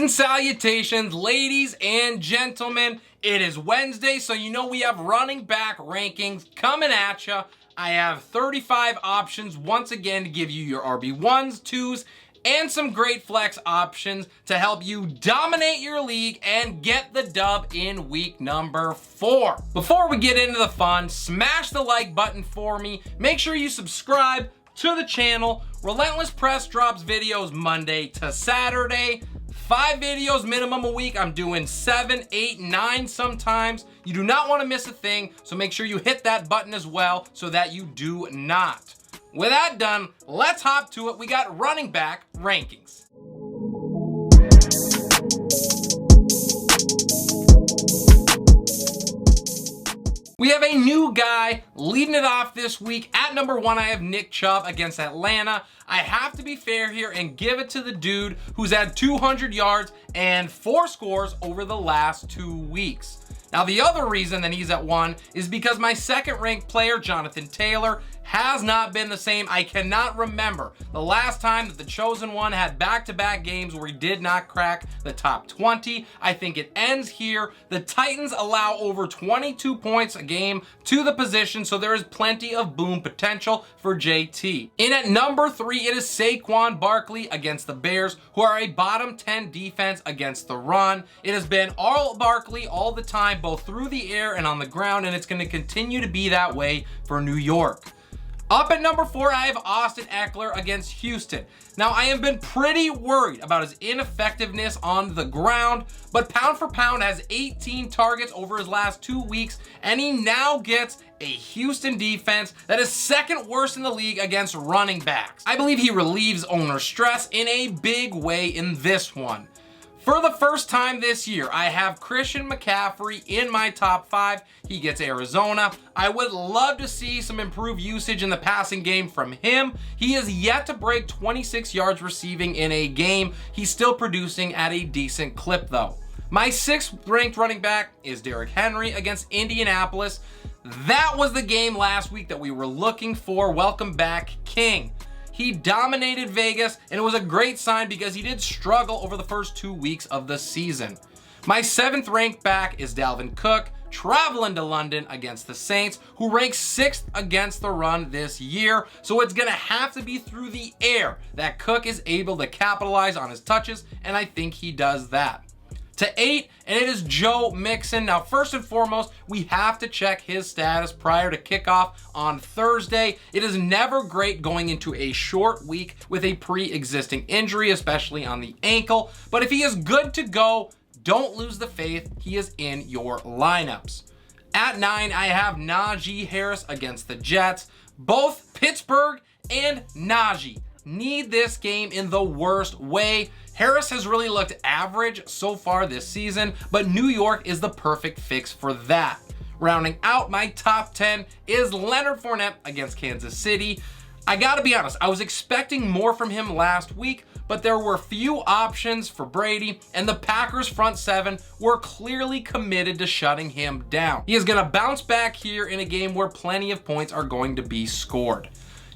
Greetings, salutations, ladies and gentlemen. It is Wednesday, so you know we have running back rankings coming at you. I have 35 options once again to give you your RB1s, 2s, and some great flex options to help you dominate your league and get the dub in week number 4. Before we get into the fun, smash the like button for me. Make sure you subscribe to the channel. Relentless Press drops videos Monday to Saturday. 5 videos minimum a week. I'm doing 7, 8, 9 sometimes. You do not want to miss a thing, so make sure you hit that button as well so that you do not. With that done, let's hop to it. We got running back rankings. We have a new guy leading it off this week. At number 1, I have Nick Chubb against Atlanta. I have to be fair here and give it to the dude who's had 200 yards and 4 scores over the last 2 weeks. Now, the other reason that he's at 1 is because my second ranked player, Jonathan Taylor, has not been the same. I cannot remember the last time that the chosen one had back-to-back games where he did not crack the top 20. I think it ends here. The Titans allow over 22 points a game to the position, so there is plenty of boom potential for JT. In at number 3, it is Saquon Barkley against the Bears, who are a bottom 10 defense against the run. It has been all Barkley all the time, both through the air and on the ground, and it's going to continue to be that way for New York. Up at number 4, I have Austin Ekeler against Houston. Now, I have been pretty worried about his ineffectiveness on the ground, but pound for pound has 18 targets over his last 2 weeks, and he now gets a Houston defense that is second worst in the league against running backs. I believe he relieves owner stress in a big way in this one. For the first time this year, I have Christian McCaffrey in my top 5. He gets Arizona. I would love to see some improved usage in the passing game from him. He is yet to break 26 yards receiving in a game. He's still producing at a decent clip though. My 6th ranked running back is Derrick Henry against Indianapolis. That was the game last week that we were looking for. Welcome back, King. He dominated Vegas, and it was a great sign because he did struggle over the first 2 weeks of the season. My 7th ranked back is Dalvin Cook, traveling to London against the Saints, who ranks 6th against the run this year. So it's going to have to be through the air that Cook is able to capitalize on his touches, and I think he does that. To 8, and it is Joe Mixon. Now, first and foremost, we have to check his status prior to kickoff on Thursday. It is never great going into a short week with a pre-existing injury, especially on the ankle. But if he is good to go, don't lose the faith. He is in your lineups. At 9, I have Najee Harris against the Jets. Both Pittsburgh and Najee need this game in the worst way. Harris has really looked average so far this season, but New York is the perfect fix for that. Rounding out my top 10 is Leonard Fournette against Kansas City. I gotta be honest, I was expecting more from him last week, but there were few options for Brady, and the Packers front 7 were clearly committed to shutting him down. He is gonna bounce back here in a game where plenty of points are going to be scored.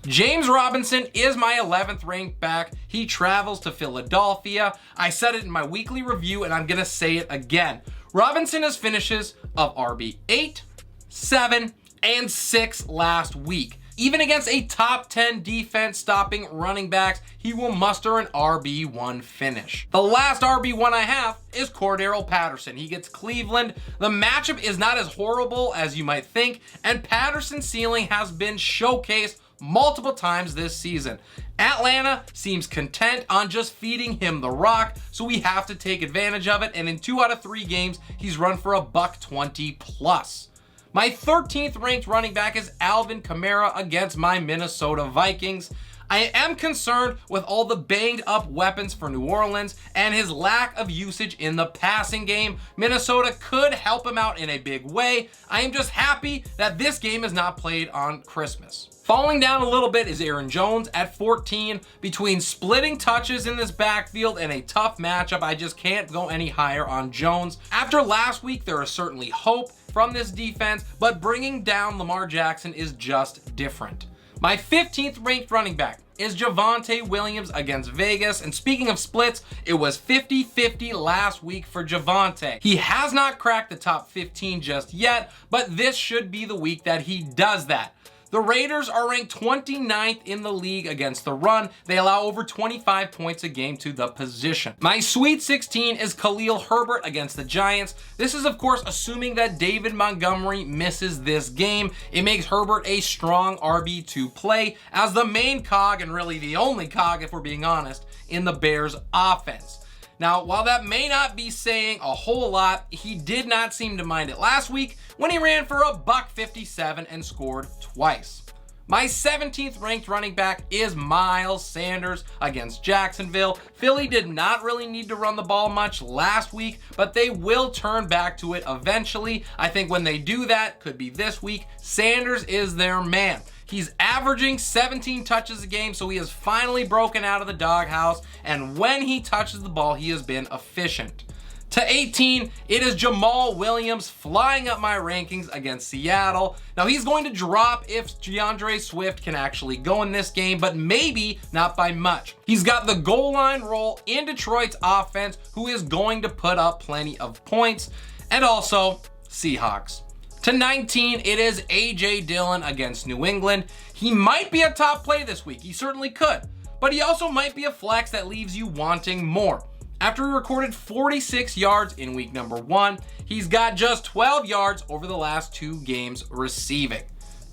James Robinson is my 11th ranked back. He travels to Philadelphia. I said it in my weekly review, and I'm going to say it again. Robinson has finishes of RB 8, 7, and 6 last week. Even against a top 10 defense stopping running backs, he will muster an RB1 finish. The last RB1 I have is Cordarrelle Patterson. He gets Cleveland. The matchup is not as horrible as you might think, and Patterson's ceiling has been showcased multiple times this season. Atlanta seems content on just feeding him the rock, so we have to take advantage of it, and in 2 out of 3 games, he's run for $120 plus. My 13th ranked running back is Alvin Kamara against my Minnesota Vikings. I am concerned with all the banged up weapons for New Orleans and his lack of usage in the passing game. Minnesota could help him out in a big way. I am just happy that this game is not played on Christmas. Falling down a little bit is Aaron Jones at 14. Between splitting touches in this backfield and a tough matchup, I just can't go any higher on Jones. After last week, there is certainly hope from this defense, but bringing down Lamar Jackson is just different. My 15th ranked running back is Javonte Williams against Vegas. And speaking of splits, it was 50-50 last week for Javonte. He has not cracked the top 15 just yet, but this should be the week that he does that. The Raiders are ranked 29th in the league against the run. They allow over 25 points a game to the position. My Sweet 16 is Khalil Herbert against the Giants. This is, of course, assuming that David Montgomery misses this game. It makes Herbert a strong RB2 play as the main cog, and really the only cog, if we're being honest, in the Bears' offense. Now, while that may not be saying a whole lot, he did not seem to mind it last week when he ran for $157 and scored twice. My 17th ranked running back is Miles Sanders against Jacksonville. Philly did not really need to run the ball much last week, but they will turn back to it eventually. I think when they do that, could be this week, Sanders is their man. He's averaging 17 touches a game, so he has finally broken out of the doghouse, and when he touches the ball, he has been efficient. To 18, it is Jamaal Williams flying up my rankings against Seattle. Now, he's going to drop if DeAndre Swift can actually go in this game, but maybe not by much. He's got the goal line role in Detroit's offense, who is going to put up plenty of points, and also Seahawks. To 19, it is A.J. Dillon against New England. He might be a top play this week. He certainly could. But he also might be a flex that leaves you wanting more. After he recorded 46 yards in week number 1, he's got just 12 yards over the last 2 games receiving.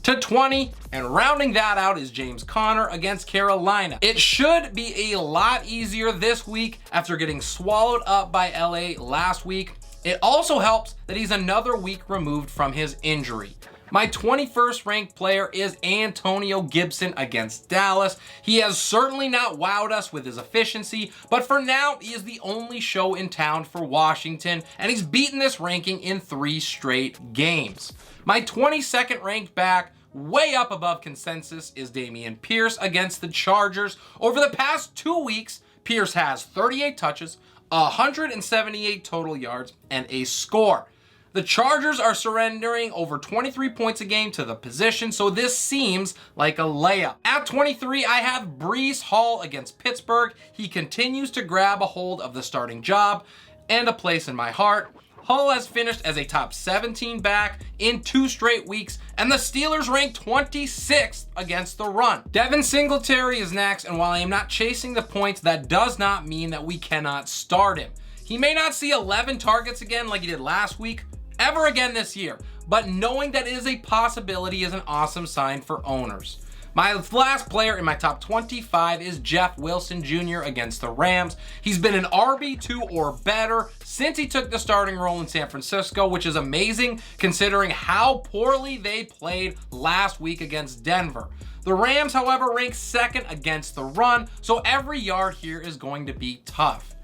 To 20, and rounding that out is James Conner against Carolina. It should be a lot easier this week after getting swallowed up by LA last week. It also helps that he's another week removed from his injury. My 21st ranked player is Antonio Gibson against Dallas. He has certainly not wowed us with his efficiency, but for now, he is the only show in town for Washington, and he's beaten this ranking in 3 straight games. My 22nd ranked back, way up above consensus, is Dameon Pierce against the Chargers. Over the past 2 weeks, Pierce has 38 touches, 178 total yards, and a score. The Chargers are surrendering over 23 points a game to the position, so this seems like a layup. At 23, I have Breece Hall against Pittsburgh. He continues to grab a hold of the starting job and a place in my heart. Hall has finished as a top 17 back in 2 straight weeks, and the Steelers rank 26th against the run. Devin Singletary is next, and while I am not chasing the points, that does not mean that we cannot start him. He may not see 11 targets again like he did last week, ever again this year, but knowing that it is a possibility is an awesome sign for owners. My last player in my top 25 is Jeff Wilson Jr. against the Rams. He's been an RB2 or better since he took the starting role in San Francisco, which is amazing considering how poorly they played last week against Denver. The Rams, however, rank 2nd against the run, so every yard here is going to be tough.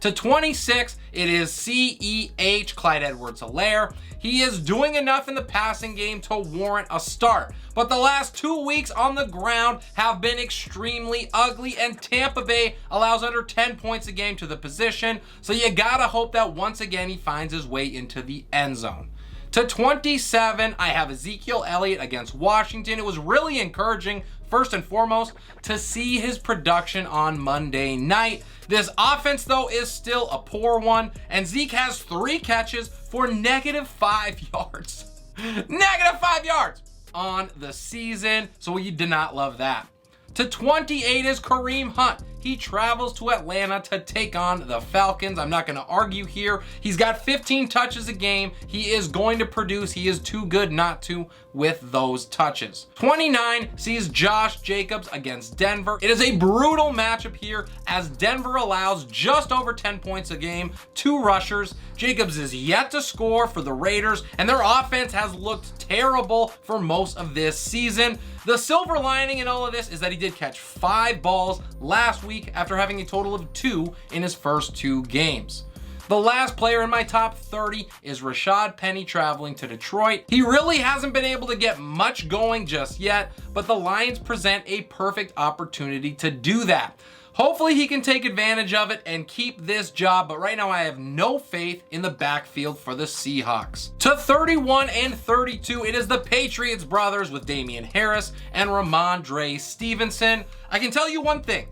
To 26, it is CEH, Clyde Edwards-Helaire. He is doing enough in the passing game to warrant a start, but the last 2 weeks on the ground have been extremely ugly, and Tampa Bay allows under 10 points a game to the position, so you gotta hope that once again he finds his way into the end zone. To 27, I have Ezekiel Elliott against Washington. It was really encouraging, first and foremost, to see his production on Monday night. This offense, though, is still a poor one, and Zeke has 3 catches for -5 yards. -5 yards on the season, so you did not love that. To 28 is Kareem Hunt. He travels to Atlanta to take on the Falcons. I'm not going to argue here. He's got 15 touches a game. He is going to produce. He is too good not to with those touches. 29 sees Josh Jacobs against Denver. It is a brutal matchup here as Denver allows just over 10 points a game to rushers. Jacobs is yet to score for the Raiders, and their offense has looked terrible for most of this season. The silver lining in all of this is that he did catch 5 balls last week after having a total of 2 in his first 2 games. The last player in my top 30 is Rashaad Penny traveling to Detroit. He really hasn't been able to get much going just yet, but the Lions present a perfect opportunity to do that. Hopefully he can take advantage of it and keep this job, but right now I have no faith in the backfield for the Seahawks. To 31 and 32, it is the Patriots brothers with Dameon Harris and Ramondre Stevenson. I can tell you one thing.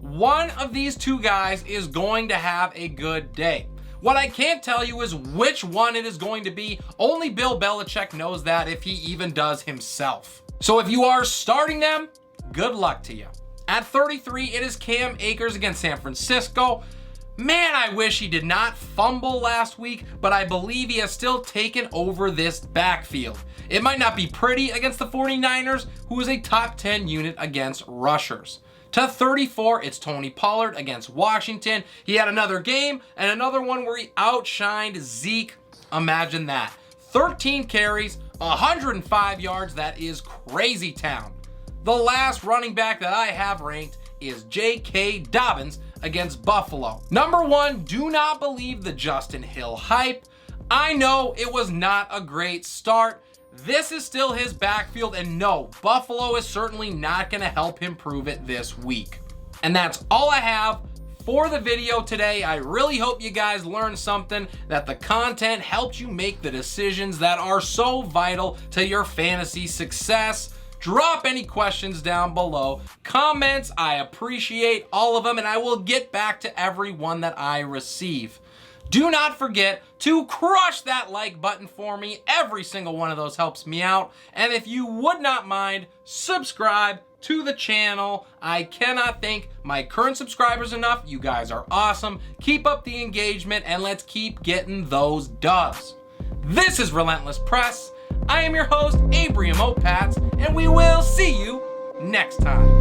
One of these two guys is going to have a good day. What I can't tell you is which one it is going to be. Only Bill Belichick knows that, if he even does himself. So if you are starting them, good luck to you. At 33, it is Cam Akers against San Francisco. Man, I wish he did not fumble last week, but I believe he has still taken over this backfield. It might not be pretty against the 49ers, who is a top 10 unit against rushers. To 34, it's Tony Pollard against Washington. He had another game and another one where he outshined Zeke. Imagine that. 13 carries, 105 yards. That is crazy town. The last running back that I have ranked is J.K. Dobbins against Buffalo. Number one, do not believe the Justin Hill hype. I know it was not a great start. This is still his backfield, and no, Buffalo is certainly not going to help him prove it this week. And that's all I have for the video today. I really hope you guys learned something, that the content helped you make the decisions that are so vital to your fantasy success. Drop any questions down below. Comments, I appreciate all of them, and I will get back to everyone that I receive. Do not forget to crush that like button for me. Every single one of those helps me out. And if you would not mind, subscribe to the channel. I cannot thank my current subscribers enough. You guys are awesome. Keep up the engagement, and let's keep getting those dubs. This is Relentless Press. I am your host, Abraham Opats, and we will see you next time.